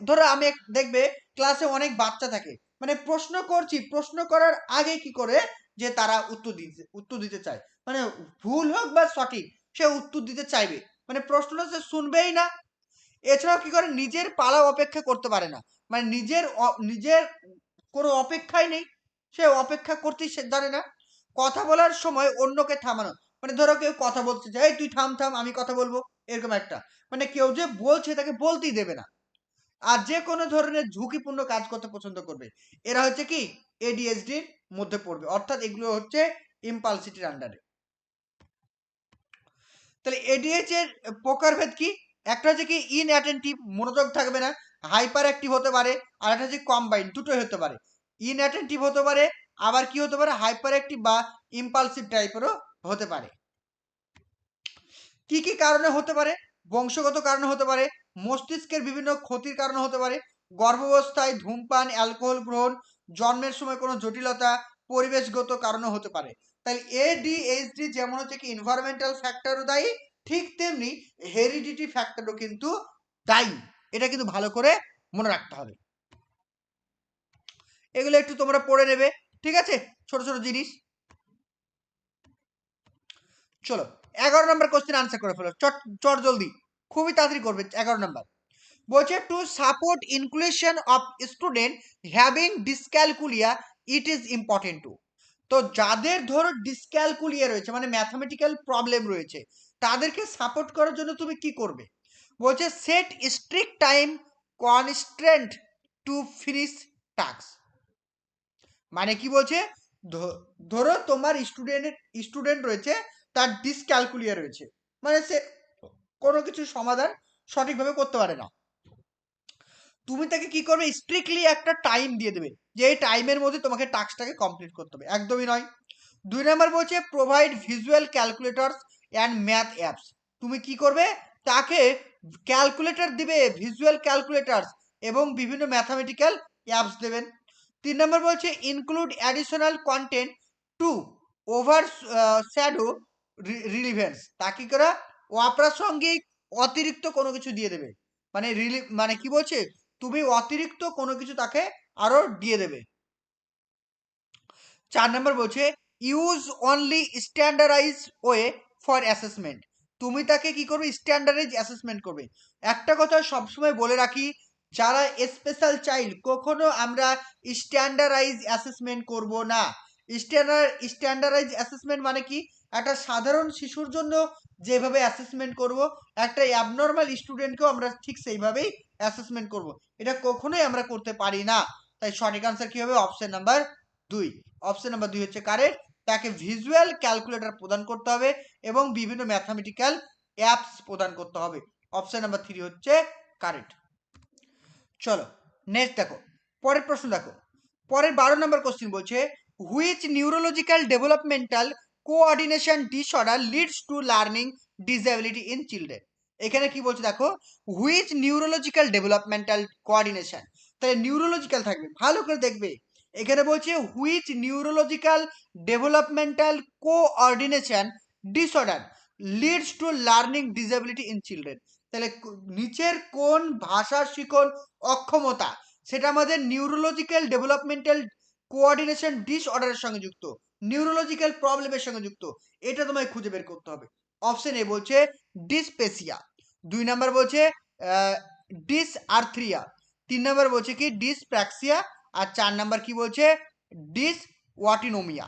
ধরো আমি দেখবে ক্লাসে অনেক বাচ্চা থাকে, মানে প্রশ্ন করছি, প্রশ্ন করার আগে কি করে যে তারা উত্তর দিতে চায়, মানে ভুল হোক বা সঠিক সে উত্তর দিতে চাইবে, মানে প্রশ্নটা সে শুনবেই না। এছাড়াও কি করে, নিজের পালা অপেক্ষা করতে পারে না, মানে নিজের কোনো অপেক্ষাই নেই, সে অপেক্ষা করতেই সে জানে না। কথা বলার সময় অন্যকে থামানো, মানে ধরো কেউ কথা বলছে যে এই তুই থাম থাম আমি কথা বলবো, এরকম একটা, মানে কেউ যে বলছে তাকে বলতেই দেবে না। আর যে কোনো ধরনের ঝুঁকিপূর্ণ কাজ করতে পছন্দ করবে। এরা হচ্ছে কি এডিএইচডির মধ্যে পড়বে, অর্থাৎ এগুলো হচ্ছে ইম্পালসিটির আন্ডারে। তাহলে এডিএইচ এর প্রকারভেদ কি, একটা হচ্ছে কি ইনঅ্যাটেন্টিভ, মনোযোগ থাকবে না, হাইপার অ্যাক্টিভ হতে পারে, আর একটা হচ্ছে কম্বাইন, দুটোই হতে পারে, ইনঅ্যাটেন্টিভ হতে পারে, আবার কি হতে পারে হাইপার অ্যাক্টিভ বা ইম্পালসিভ টাইপেরও হতে পারে। কি কি কারণে হতে পারে, বংশগত কারণে হতে পারে, মস্তিষ্কের বিভিন্ন ক্ষতির কারণে হতে পারে, গর্ভাবস্থায় ধূমপান, অ্যালকোহল গ্রহণ, জন্মের সময় কোনো জটিলতা, পরিবেশগত কারণে হতে পারে। তাহলে এডিএইচডি যেমন হচ্ছে কি এনভায়রনমেন্টাল ফ্যাক্টরও দায়ী, ঠিক তেমনি হেরিডিটি ফ্যাক্টরও কিন্তু দায়ী। এটা কিন্তু ভালো করে মনে রাখতে হবে। এগুলো একটু তোমরা পড়ে নেবে, ঠিক আছে, ছোট ছোট জিনিস। চলো 11 নম্বর কোশ্চেন আনসার করে ফেলো, চট চট জলদি, খুবই তাড়াতাড়ি করবে। 11 নম্বর, বলছে to support inclusion of student having dyscalculia it is important to. তো যাদের ধরো ডিসক্যালকুলিয়া রয়েছে মানে ম্যাথামেটিক্যাল প্রবলেম রয়েছে তাদেরকে সাপোর্ট করার জন্য তুমি কি করবে? বলছে set strict time constraint to finish task. মানে কি বলছে, ধরো তোমার স্টুডেন্ট রয়েছে, তার ডিসক্যালকুলিয়া রয়েছে, মানে সে কোনো কিছু সমাধান সঠিকভাবে করতে পারে না। তুমি তাকে কি করবে, স্ট্রিক্টলি একটা টাইম দিয়ে দেবে যে এই টাইমের মধ্যে তোমাকে টাস্কটাকে কমপ্লিট করতে হবে, একদমই নয়। 2 নম্বর বলছে provide visual calculators and math apps. তুমি কি করবে, তাকে ক্যালকুলেটর দিবে, ভিজুয়াল ক্যালকুলেটরস এবং বিভিন্ন ম্যাথামেটিক্যাল অ্যাপস দেবেন। 3 নম্বর বলছে include additional content two over shadow relevance. তা কি করা, অপ্রাসঙ্গিক অতিরিক্ত কোনো কিছু দিয়ে দেবে, মানে মানে কি বলছে, তুমি অতিরিক্ত কোনো কিছু তাকে আরো দিয়ে দেবে। 4 নম্বর বলছে use only standardise way for assessment. তুমি তাকে কি করবে, স্ট্যান্ডার্ডাইজ অ্যাসেসমেন্ট করবে। একটা কথা সবসময় বলে রাখি, যারা স্পেশাল চাইল্ড কখনো আমরা স্ট্যান্ডার্ডাইজ অ্যাসেসমেন্ট করব না। স্ট্যান্ডার্ডাইজ অ্যাসেসমেন্ট মানে কি, একটা সাধারণ শিশুর জন্য যেভাবে অ্যাসেসমেন্ট করব, একটা অ্যাবনর্মাল স্টুডেন্টকেও আমরা ঠিক সেইভাবেই অ্যাসেসমেন্ট করব। এটা কখনোই আমরা করতে পারি না। তাই সঠিক আনসার কি হবে, অপশন নাম্বার 2। অপশন নাম্বার 2 হচ্ছে কারেক্ট। তাকে ভিজুয়াল ক্যালকুলেটর প্রদান করতে হবে এবং বিভিন্ন ম্যাথামেটিক্যাল অ্যাপস প্রদান করতে হবে। অপশন নাম্বার 3 হচ্ছে কারেক্ট। চলো নেক্সট দেখো, পরের প্রশ্ন দেখো। পরের 12 নম্বর কোশ্চেন বলছে which neurological developmental coordination disorder leads to learning disability in children. এখানে কি বলছে দেখো, হুইচ নিউরোলজিক্যাল ডেভেলপমেন্টাল কোঅর্ডিনেশন, তাহলে নিউরোলজিক্যাল থাকবে, ভালো করে দেখবে। এখানে বলছে which neurological developmental coordination disorder leads to learning disability in children. তাহলে নিচের কোন ভাষা শিখন অক্ষমতা সেটা আমাদের নিউরোলজিক্যাল ডেভেলপমেন্টাল কোঅর্ডিনেশন ডিসঅর্ডারের সঙ্গে যুক্ত, নিউরোলজিক্যাল প্রবলেমের সঙ্গে যুক্ত, এটা তোমায় খুঁজে বের করতে হবে। অপশন এ বলছে ডিসপেসিয়া, 2 নাম্বার বলছে ডিসআর্থ্রিয়া, 3 নাম্বার বলছে কি ডিসপ্র্যাক্সিয়া, আর 4 নাম্বার কি বলছে ডিসওয়াটিনোমিয়া।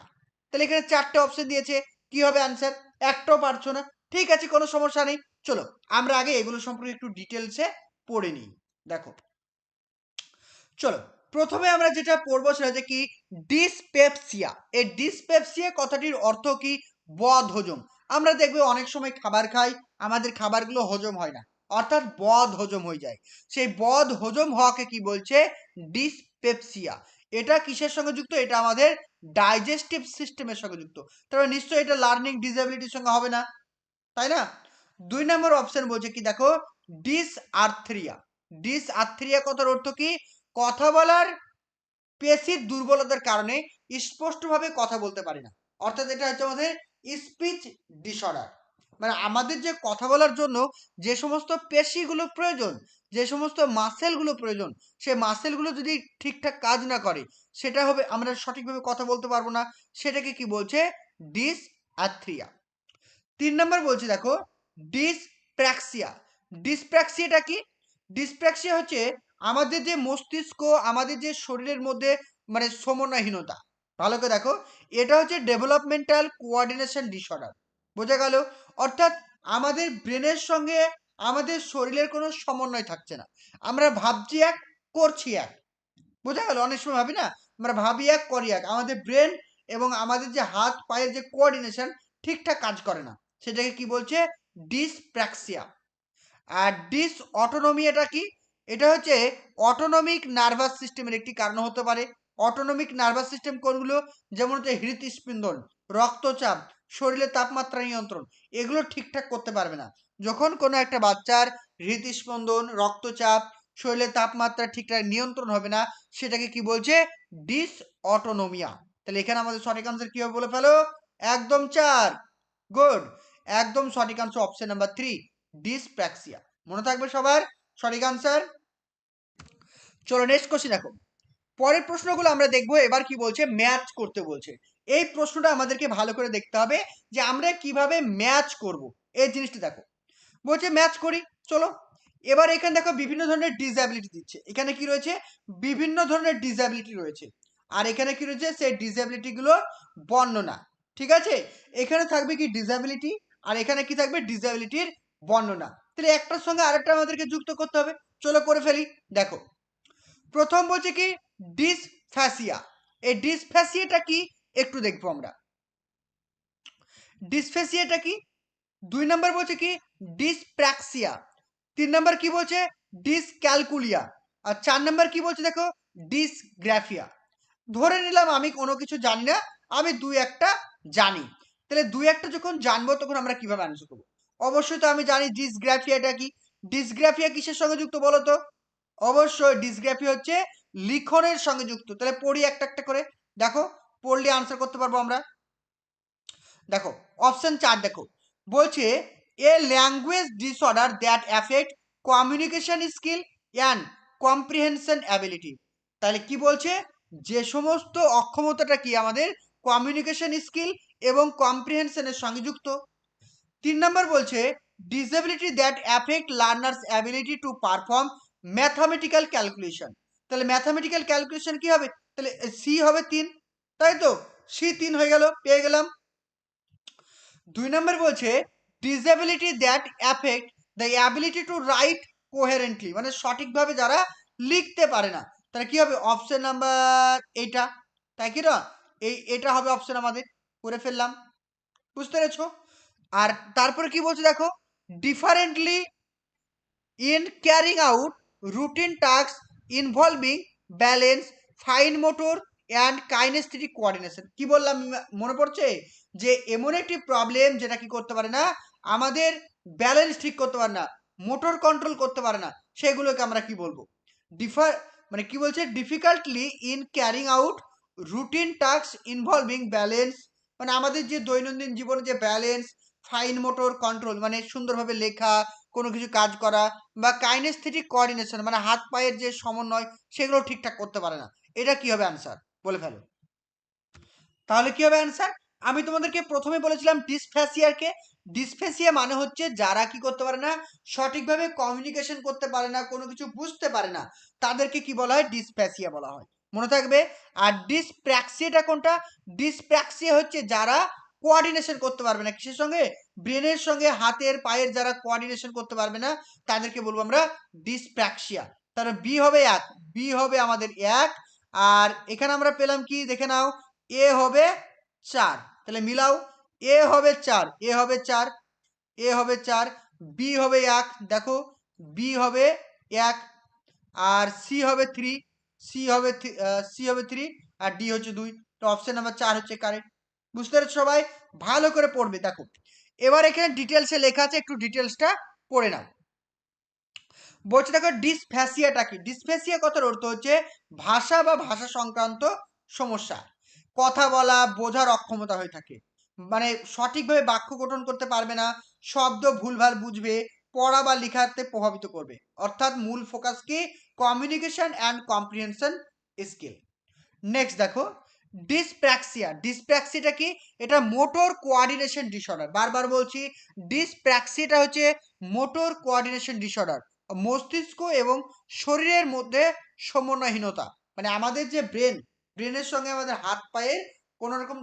তাহলে এখানে 4টে অপশন দিয়েছে, কি হবে আনসার? একটাও পারছো না, ঠিক আছে কোনো সমস্যা নেই। চলো আমরা আগে এগুলো সম্পর্কে একটু ডিটেলসে পড়ে নিই। দেখো চলো প্রথমে আমরা যেটা পড়বো সেটা হচ্ছে কি ডিসপেপসিয়া। এই ডিসপেপসিয়া কথাটির অর্থ কি, বদ হজম। আমরা দেখবে অনেক সময় খাবার খাই, আমাদের খাবারগুলো হজম হয় না, অর্থাৎ বদ হজম হয়ে যায়। সেই বদ হজম হওয়াকে কি বলছে, ডিসপেপসিয়া। এটা কিসের সঙ্গে যুক্ত, এটা আমাদের ডাইজেস্টিভ সিস্টেমের সঙ্গে যুক্ত। তবে নিশ্চয়ই এটা লার্নিং ডিসএবিলিটির সঙ্গে হবে না, তাই না? 2 নম্বর অপশন বলছে কি দেখো ডিসআর্থ্রিয়া। ডিসআর্থ্রিয়া কথার অর্থ কি, কথা বলার পেশির দুর্বলতার কারণে স্পষ্টভাবে কথা বলতে পারি না, অর্থাৎ এটা হচ্ছে আমাদের স্পিচ ডিসঅর্ডার। মানে আমাদের যে কথা বলার জন্য যে সমস্ত পেশিগুলো প্রয়োজন, যে সমস্ত মাসেলগুলো প্রয়োজন, সেই মাসেলগুলো যদি ঠিকঠাক কাজ না করে সেটা হবে, আমরা সঠিকভাবে কথা বলতে পারবো না, সেটাকে কি বলছে, ডিসআর্থ্রিয়া। 3 নম্বর বলছে দেখো ডিসপ্র্যাক্সিয়া। ডিসপ্র্যাক্সিয়াটা কি, ডিসপ্র্যাক্সিয়া হচ্ছে আমাদের যে মস্তিষ্ক, আমাদের যে শরীরের মধ্যে মানে সমন্বয়হীনতা। ভালো করে দেখো, এটা হচ্ছে ডেভেলপমেন্টাল কোঅর্ডিনেশন ডিসঅর্ডার। বোঝা গেল? অর্থাৎ আমাদের ব্রেনের সঙ্গে আমাদের শরীরের কোনো সমন্বয় থাকছে না, আমরা ভাবছি এক, করছি এক। বোঝা গেল? অনেক সময় ভাবি না, আমরা ভাবি এক, করি এক, আমাদের ব্রেন এবং আমাদের যে হাত পায়ের যে কোঅর্ডিনেশন ঠিকঠাক কাজ করে না, সেটাকে কি বলছে, ডিসপ্র্যাক্সিয়া। আর ডিসঅটোনমিয়াটা কি, এটা হচ্ছে অটোনমিক নার্ভাস সিস্টেমের একটি কারণ হতে পারে। অটোনমিক নার্ভাস সিস্টেম কোনগুলো, যেমন হচ্ছে হৃদস্পন্দন, রক্তচাপ, শরীরের তাপমাত্রা নিয়ন্ত্রণ, এগুলো ঠিকঠাক করতে পারবে না। যখন কোনো একটা বাচ্চার হৃদস্পন্দন, রক্তচাপ, শরীরের তাপমাত্রা ঠিকঠাক নিয়ন্ত্রণ হবে না, সেটাকে কি বলছে, ডিসঅটোনোমিয়া। তাহলে এখানে আমাদের সঠিক আনসার কি হবে বলে ফেলো, একদম 4, গুড, একদম সঠিক আনসার অপশন নাম্বার 3 ডিসপ্র্যাক্সিয়া। মনে থাকবে সবার সঠিক আনসার। চলো নেক্সট কোশ্চেন দেখো। পরের প্রশ্নগুলো আমরা দেখবো, এবার কি বলছে, ম্যাচ করতে বলছে। এই প্রশ্নটা আমাদেরকে ভালো করে দেখতে হবে যে আমরা কিভাবে ম্যাচ করব, এই জিনিসটা দেখো। বলছে ম্যাচ করি, চলো। এবার এখানে দেখো বিভিন্ন ধরনের ডিসএবিলিটি দিচ্ছে, এখানে কি রয়েছে, বিভিন্ন ধরনের ডিসএবিলিটি রয়েছে, আর এখানে কি রয়েছে, সেই ডিসএবিলিটি গুলো বর্ণনা। ঠিক আছে, এখানে থাকবে কি ডিসএবিলিটি, আর এখানে কি থাকবে ডিসএবিলিটির বর্ণনা। তাহলে একটার সঙ্গে আরেকটা আমাদেরকে যুক্ত করতে হবে, চলো করে ফেলি। দেখো প্রথম বলছে কি ডিসফ্যাসিয়া, এই ডিসফ্যাসিয়াটা কি একটু দেখবো আমরা। ডিসফ্যাসিয়াটা কি, 2 নম্বর বলছে কি ডিসপ্র্যাক্সিয়া, 3 নম্বর কি বলছে ডিসক্যালকুলিয়া, আর 4 নম্বর কি বলছে দেখো ডিসগ্রাফিয়া। ধরে নিলাম আমি কোনো কিছু জানি না, আমি 2-1টা জানি, তাহলে 2-1টা যখন জানবো তখন আমরা কিভাবে আনসার করবো। অবশ্যই তো আমি জানি ডিসগ্রাফিয়াটা কি, ডিসগ্রাফিয়া কিসের সঙ্গে যুক্ত বলো তো, অবশ্যই ডিসগ্রাফিয়া হচ্ছে লিখনের সঙ্গে যুক্ত। তাহলে পড়ি একটা একটা করে, দেখো পড়লে আনসার করতে পারবো আমরা। দেখো অপশন 4 দেখো, বলছে এ language disorder that affect communication skill and comprehension ability. তাহলে কি বলছে, যে সমস্ত অক্ষমতাটা কি আমাদের কমিউনিকেশন স্কিল এবং কম্প্রিহেনশনের সঙ্গে যুক্ত। 3 নম্বর বলছে disability that affect learners ability to perform mathematical calculation. তাহলে ম্যাথামেটিক্যাল ক্যালকুলেশন কি হবে, তাহলে সি হবে 3, তাই তো, সি 3 হয়ে গেল, পেয়ে গেলাম। 2 নম্বর বলছে disability that affect the ability to write coherently, মানে সঠিকভাবে যারা লিখতে পারে না, তাহলে কি হবে অপশন নাম্বার এইটা, তাই কি না, এটা হবে অপশন আমাদের, করে ফেললাম, বুঝতে পেরেছো। আর তারপরে কি বলছে দেখো, differently in carrying out routine task involving balance fine motor and kinaesthetic coordination. কি বললাম মনে পড়ছে, যে এমন একটি প্রবলেম যেটা কি করতে পারে না, আমাদের ব্যালেন্স ঠিক করতে পারে না, মোটর কন্ট্রোল করতে পারে না, সেগুলোকে আমরা কি বলবো ডিফার, মানে কি বলছে difficultly in carrying out routine task involving balance, মানে আমাদের যে দৈনন্দিন জীবনে যে ব্যালেন্স ফাইন মোটর কন্ট্রোল মানে সুন্দরভাবে লেখা, কোনো কিছু কাজ করা, বা কাইনেস্থেটিক কোঅর্ডিনেশন মানে হাত পায়ের যে সমন্বয়, সেগুলো ঠিকঠাক করতে পারে না। এটা কি হবে অ্যান্সার, বলে ফেলো। তাহলে কি হবে অ্যান্সার, আমি তোমাদেরকে প্রথমে বলেছিলাম ডিসফ্যাসিয়াকে, ডিসফ্যাসিয়া মানে হচ্ছে যারা কি করতে পারে না, সঠিকভাবে কমিউনিকেশন করতে পারে না, কোনো কিছু বুঝতে পারে না, তাদেরকে কি বলা হয় ডিসফ্যাসিয়া বলা হয়, মনে থাকবে। আর ডিসপ্র্যাক্সিয়াটা কোনটা, ডিসপ্র্যাক্সিয়া হচ্ছে যারা কোঅর্ডিনেশন করতে পারবে না, কিসের সঙ্গে, ব্রেনের সঙ্গে হাতের পায়ের যারা কোঅর্ডিনেশন করতে পারবে না, তাদেরকে বলবো আমরা ডিসপ্র্যাক্সিয়া। তাহলে বি হবে 1, বি হবে আমাদের 1। আর এখানে আমরা পেলাম কি দেখে নাও, এ হবে 4, তাহলে মিলাও, এ হবে 4, এ হবে 4, এ হবে 4, বি হবে 1, দেখো বি হবে 1, আর সি হবে 3, সি হবে সি হবে 3, আর ডি হচ্ছে 2, তো অপশন নাম্বার 4 হচ্ছে কারেক্ট। বুঝতে পারছো সবাই, ভালো করে পড়বে। দেখো এবার এখানে ডিটেলসে লেখা আছে, একটু ডিটেলসটা পড়ে নাও। বলছে দেখো ডিসফ্যাসিয়াটা কি, ডিসফ্যাসিয়া কথার অর্থ হচ্ছে ভাষা বা ভাষা সংক্রান্ত সমস্যা, কথা বলা বোঝার অক্ষমতা হয়ে থাকে, মানে সঠিকভাবে বাক্য গঠন করতে পারবে না, শব্দ ভুলভাল বুঝবে, পড়া বা লেখাতে প্রভাবিত করবে, অর্থাৎ মূল ফোকাস কি communication and comprehension skill. Next দেখো ডিসপ্র্যাক্সিয়া, ডিসপ্র্যাক্সিয়াটা কি, এটা মোটর কোঅর্ডিনেশন ডিসঅর্ডার, বারবার বলছি ডিসপ্র্যাক্সিয়াটা হচ্ছে মোটর কোঅর্ডিনেশন ডিসঅর্ডার, মস্তিষ্ক এবং শরীরের মধ্যে সমন্বয়হীনতা, মানে আমাদের যে ব্রেনের সঙ্গে আমাদের হাত পায়ের কোনো রকম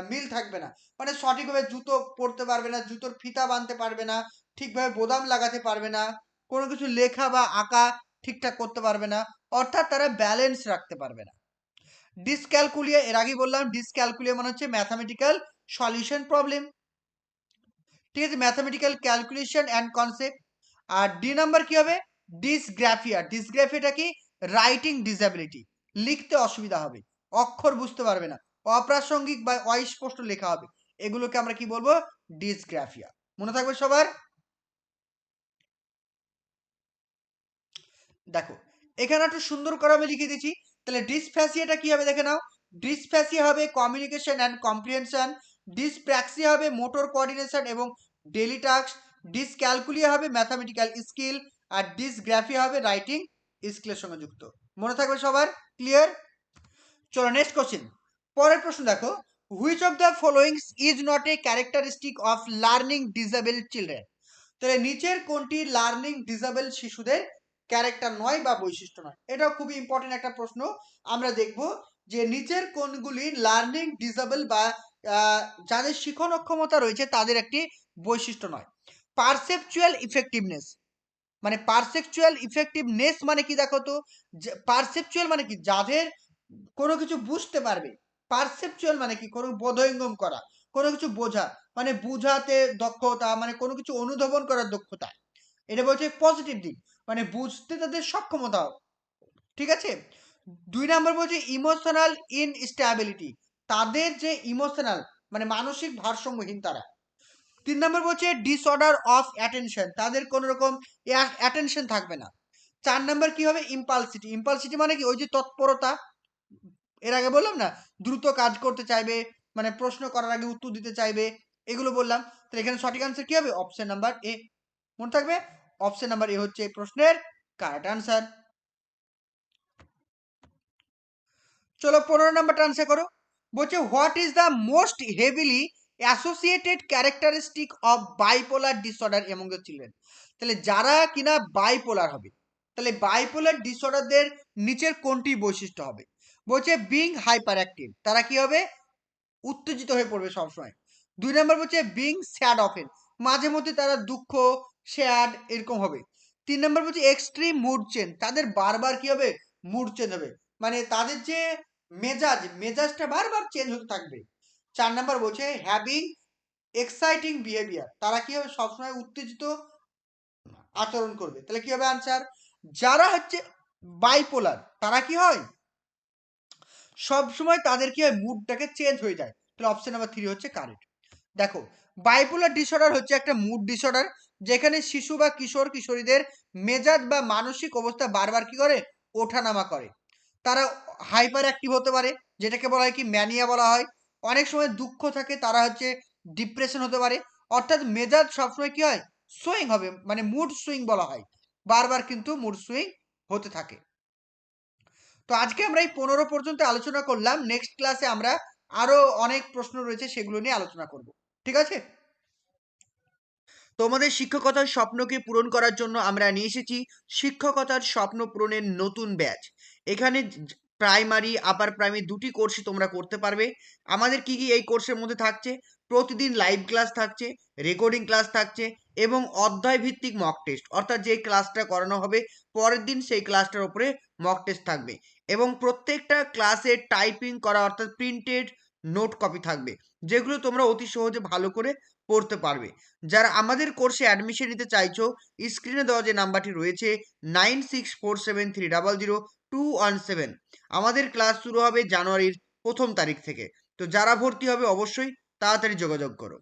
মিল থাকবে না, মানে সঠিকভাবে জুতো পরতে পারবে না, জুতোর ফিতা বাঁধতে পারবে না, ঠিকভাবে বোতাম লাগাতে পারবে না, কোনো কিছু লেখা বা আঁকা ঠিকঠাক করতে পারবে না, অর্থাৎ তারা ব্যালেন্স রাখতে পারবে না। ডিসক্যালকুলিয়া, এর আগে বললাম ডিসক্যালকুলিয়া মানে হচ্ছে ম্যাথামেটিক্যাল সলিউশন প্রবলেম, ঠিক আছে, ম্যাথামেটিক্যাল ক্যালকুলেশন অ্যান্ড কনসেপ্ট। আর ডি নাম্বার কি হবে ডিসগ্রাফিয়া, ডিসগ্রাফিয়াটা কি রাইটিং ডিসএবিলিটি, লিখতে অসুবিধা হবে, অক্ষর বুঝতে পারবে না, অপ্রাসঙ্গিক বা অস্পষ্ট লেখা হবে, এগুলোকে আমরা কি বলবো ডিসগ্রাফিয়া, মনে থাকবে সবার। দেখো এখানে একটু সুন্দর করে আমি লিখে দিচ্ছি, তাহলে ডিসফ্যাসিয়াটা কি হবে দেখে নাও, ডিসফ্যাসিয়া হবে কমিউনিকেশন অ্যান্ড কম্প্রিহেনশন, ডিসপ্র্যাক্সিয়া হবে মোটর কোঅর্ডিনেশন এবং ডেইলি টাস্ক, ডিসক্যালকুলিয়া হবে ম্যাথামেটিক্যাল স্কিল, আর ডিসগ্রাফিয়া হবে রাইটিং স্কিলের সঙ্গে যুক্ত, মনে থাকবে সবার, ক্লিয়ার। চলো নেক্সট কোশ্চেন, পরের প্রশ্ন দেখো, which of the followings is not a characteristic of learning disable children. তাহলে নিচের কোনটি লার্নিং ডিসেবল শিশুদের ক্যারেক্টার নয় বা বৈশিষ্ট্য নয়? এটাও খুবই ইম্পর্টেন্ট একটা প্রশ্ন। আমরা দেখব যে নিচের কোনগুলি লার্নিং ডিসেবল বা যাদের শিখন অক্ষমতা রয়েছে তাদের একটি বৈশিষ্ট্য নয়। পারসেপচুয়াল ইফেক্টিভনেস, মানে পারসেপচুয়াল ইফেক্টিভনেস মানে কি দেখো তো, পারসেপচুয়াল মানে কি যাদের কোনো কিছু বুঝতে পারবে, পারসেপচুয়াল মানে কি কোনো বোধোঙ্গম করা, কোনো কিছু বোঝা, মানে বুঝাতে দক্ষতা, মানে কোনো কিছু অনুধাবন করার দক্ষতা, এটা বলছে পজিটিভ দিক, মানে বুঝতে তাদের সক্ষমতা, ঠিক আছে। 2 নাম্বার বলছে ইমোশনাল ইনস্টেবিলিটি, তাদের যে ইমোশনাল মানে মানসিক ভারসাম্যহীন তারা। 3 নাম্বার বলছে ডিসঅর্ডার অফ অ্যাটেনশন, তাদের কোনো রকম অ্যাটেনশন থাকবে না। 4 নাম্বার কি হবে ইম্পালসিটি, ইম্পালসিটি মানে কি ওই যে তৎপরতা, এর আগে বললাম না, দ্রুত কাজ করতে চাইবে, মানে প্রশ্ন করার আগে উত্তর দিতে চাইবে, এগুলো বললাম। তো এখানে সঠিক আনসার কি হবে অপশন নাম্বার এ, মনে থাকবে অপশন নাম্বার এ হচ্ছে এই প্রশ্নের কারেক্ট আনসার। চলো 15 নাম্বারটা আনসার করো। বলছে what is the most heavily associated characteristic of bipolar disorder among the children, তাহলে যারা কিনা বাইপোলার হবে, তাহলে বাইপোলার ডিসঅর্ডারদের নিচের কোনটি বৈশিষ্ট্য হবে? বলছে বিং হাইপার অ্যাক্টিভ, তারা কি হবে উত্তেজিত হয়ে পড়বে সবসময়। 2 নাম্বার বলছে বিং স্যাড অফেন, মাঝে মধ্যে তারা দুঃখ স্যাড এরকম হবে। 3 নাম্বার বলছে এক্সট্রিম মুড চেঞ্জ, তাদের বারবার কি হবে মুড চেঞ্জ হবে, মানে তাদের যে মেজাজটা বারবার চেঞ্জ হতে থাকবে। 4 নাম্বার বলছে হ্যাভিং এক্সাইটিং বিহেভিয়ার, তারা কি হবে সবসময় উত্তেজিত আচরণ করবে। তাহলে কি হবে আনসার? যারা হচ্ছে বাইপোলার তারা কি হয় সব সময় তাদের কি হয় মুডটাকে চেঞ্জ হয়ে যায়। তাহলে অপশন নাম্বার 3 হচ্ছে কারেক্ট। দেখো বাইপোলার ডিসঅর্ডার হচ্ছে একটা মুড ডিসঅর্ডার, যেখানে শিশু বা কিশোর কিশোরীদের মেজাজ বা মানসিক অবস্থা বারবার কি করে ওঠানামা করে। তারা হাইপার অ্যাক্টিভ হতে পারে, যেটাকে বলা হয় কি ম্যানিয়া বলা হয়। অনেক সময় দুঃখ থাকে, তারা হচ্ছে ডিপ্রেশন হতে পারে। অর্থাৎ মেজাজ সবসময় কি হয় সুইং হবে, মানে মুড সুইং বলা হয়, বারবার কিন্তু মুড সুইং হতে থাকে। তো আজকে আমরা এই 15 পর্যন্ত আলোচনা করলাম, নেক্সট ক্লাসে আমরা আরো অনেক প্রশ্ন রয়েছে সেগুলো নিয়ে আলোচনা করব, ঠিক আছে। তোমাদের শিক্ষকতার স্বপ্নকে পূরণ করার জন্য আমরা নিয়ে এসেছি শিক্ষকতার স্বপ্ন পূরণের নতুন ব্যাচ। এখানে প্রাইমারি আপার প্রাইমারি দুটি কোর্সই তোমরা করতে পারবে। আমাদের কি কি এই কোর্সের মধ্যে থাকছে? প্রতিদিন লাইভ ক্লাস থাকছে, রেকর্ডিং ক্লাস থাকছে এবং অধ্যায় ভিত্তিক মক টেস্ট, অর্থাৎ যে ক্লাসটা করানো হবে পরের দিন সেই ক্লাসটার উপরে মক টেস্ট থাকবে এবং প্রত্যেকটা ক্লাসে টাইপিং করা অর্থাৎ প্রিন্টেড নোট কপি থাকবে, যেগুলো তোমরা অতি সহজে ভালো করে পড়তে পারবে। যারা আমাদের কোর্সে অ্যাডমিশন নিতে চাইছো, স্ক্রিনে দেওয়া যে নাম্বারটি রয়েছে 9647300217, আমাদের ক্লাস শুরু হবে জানুয়ারির 1 তারিখ থেকে। তো যারা ভর্তি হবে অবশ্যই তাড়াতাড়ি যোগাযোগ করো।